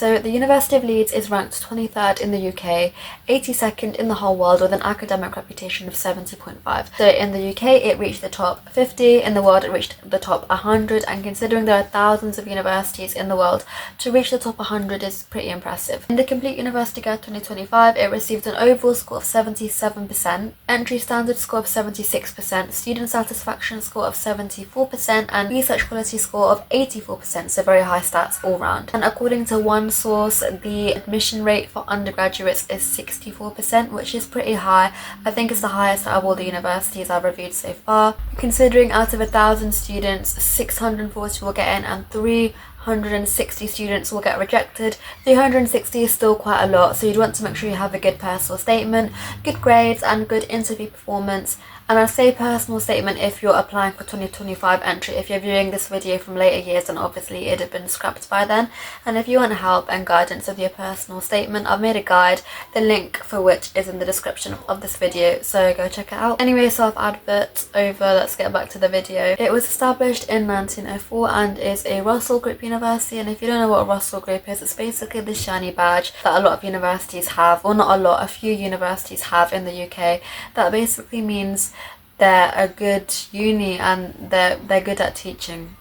So the University of Leeds is ranked 23rd in the UK, 82nd in the whole world with an academic reputation of 70.5. So in the UK it reached the top 50, in the world it reached the top 100, and considering there are thousands of universities in the world, to reach the top 100 is pretty impressive. In the Complete University Guide 2025 it received an overall score of 77%, entry standard score of 76%, student satisfaction score of 74%, and research quality score of 84%, so very high stats all round. And according to one source, the admission rate for undergraduates is 64%, which is pretty high. I think it's the highest out of all the universities I've reviewed so far. Considering out of 1,000 students, 640 will get in and 360 students will get rejected. 360 is still quite a lot, so you'd want to make sure you have a good personal statement, good grades and good interview performance. And I say personal statement if you're applying for 2025 entry. If you're viewing this video from later years, then obviously it'd have been scrapped by then. And if you want help and guidance with your personal statement, I've made a guide, the link for which is in the description of this video, so go check it out. Anyway, self-advert over, let's get back to the video. It was established in 1904 and is a Russell Group university, and if you don't know what a Russell Group is, it's basically the shiny badge that a lot of universities have, or not a lot, a few universities have in the UK. That basically means they're a good uni and they're good at teaching.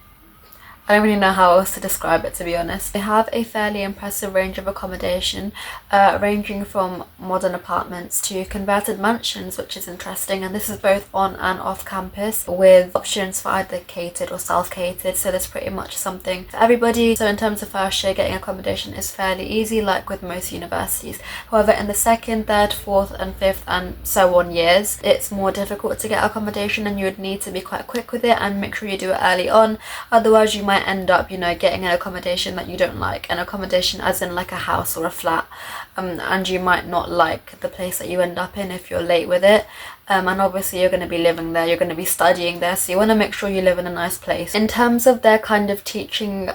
I don't really know how else to describe it, to be honest. They have a fairly impressive range of accommodation, ranging from modern apartments to converted mansions, which is interesting, and this is both on and off campus with options for either catered or self-catered, so there's pretty much something for everybody. So in terms of first year, getting accommodation is fairly easy, like with most universities. However, in the second, third, fourth and fifth and so on years, it's more difficult to get accommodation, and you would need to be quite quick with it and make sure you do it early on, otherwise you might end up, getting an accommodation that you don't like, an accommodation as in like a house or a flat, and you might not like the place that you end up in if you're late with it. And obviously you're going to be living there, you're going to be studying there, so you want to make sure you live in a nice place. In terms of their kind of teaching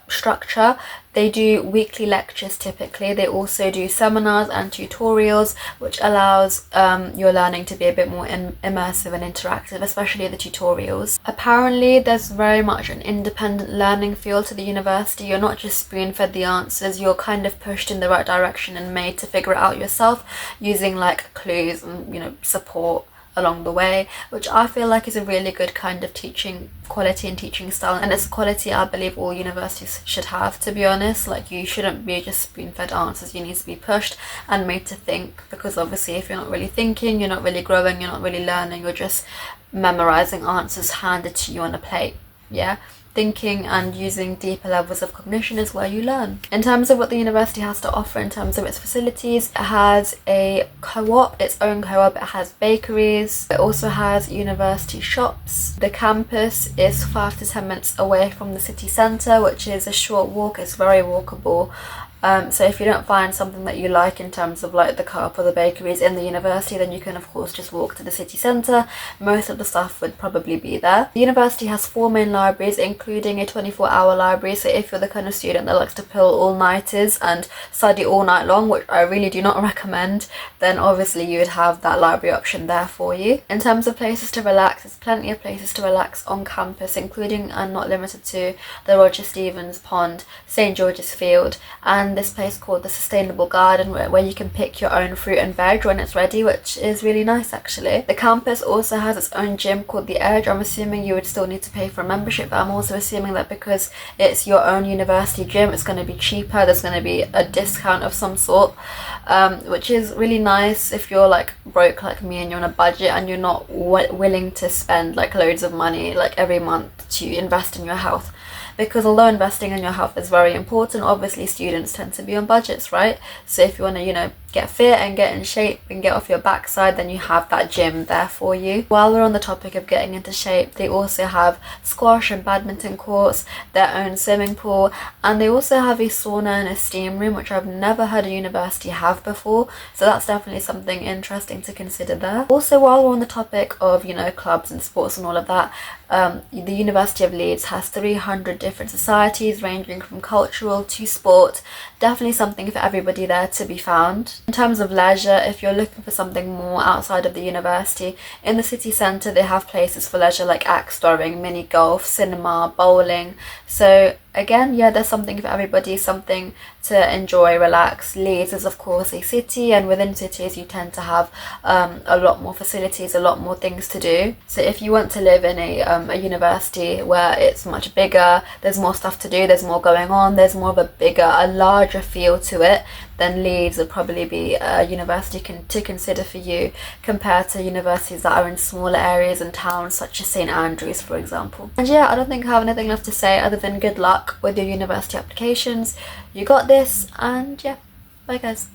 structure, they do weekly lectures typically. They also do seminars and tutorials, which allows your learning to be a bit more immersive and interactive, especially the tutorials. Apparently there's very much an independent learning feel to the university. You're not just spoon-fed the answers, you're kind of pushed in the right direction and made to figure it out yourself using like clues and support along the way, which I feel like is a really good kind of teaching quality and teaching style, and it's a quality I believe all universities should have, to be honest. Like, you shouldn't be just spoon-fed answers, you need to be pushed and made to think, because obviously if you're not really thinking, you're not really growing, you're not really learning, you're just memorizing answers handed to you on a plate. Yeah, thinking and using deeper levels of cognition is where you learn. In terms of what the university has to offer in terms of its facilities, it has a co-op, its own co-op, it has bakeries, it also has university shops. The campus is 5 to 10 minutes away from the city centre, which is a short walk, it's very walkable. So if you don't find something that you like in terms of like the co-op or the bakeries in the university, then you can of course just walk to the city centre. Most of the stuff would probably be there. The university has 4 main libraries, including a 24-hour library, so if you're the kind of student that likes to pull all-nighters and study all night long, which I really do not recommend, then obviously you would have that library option there for you. In terms of places to relax, there's plenty of places to relax on campus, including and not limited to the Roger Stevens Pond, St George's Field, and this place called the Sustainable Garden, where you can pick your own fruit and veg when it's ready, which is really nice actually. The campus also has its own gym called The Edge. I'm assuming you would still need to pay for a membership, but I'm also assuming that because it's your own university gym, it's going to be cheaper, there's going to be a discount of some sort, which is really nice if you're like broke like me and you're on a budget and you're not willing to spend like loads of money like every month to invest in your health. Because although investing in your health is very important, obviously students tend to be on budgets, right? So if you want to, get fit and get in shape and get off your backside, then you have that gym there for you. While we're on the topic of getting into shape, they also have squash and badminton courts, their own swimming pool, and they also have a sauna and a steam room, which I've never heard a university have before, so that's definitely something interesting to consider there. Also, while we're on the topic of clubs and sports and all of that, the University of Leeds has 300 different societies ranging from cultural to sport. Definitely something for everybody there to be found. In terms of leisure, if you're looking for something more outside of the university, in the city centre they have places for leisure like axe throwing, mini golf, cinema, bowling. So again, yeah, there's something for everybody, something to enjoy, relax. Leeds is of course a city, and within cities you tend to have a lot more facilities, a lot more things to do. So if you want to live in a university where it's much bigger, there's more stuff to do, there's more going on, there's more of a larger feel to it, then Leeds would probably be a university to consider for you, compared to universities that are in smaller areas and towns such as St Andrews, for example. And yeah, I don't think I have anything left to say other than good luck with your university applications. You got this, and yeah, bye guys.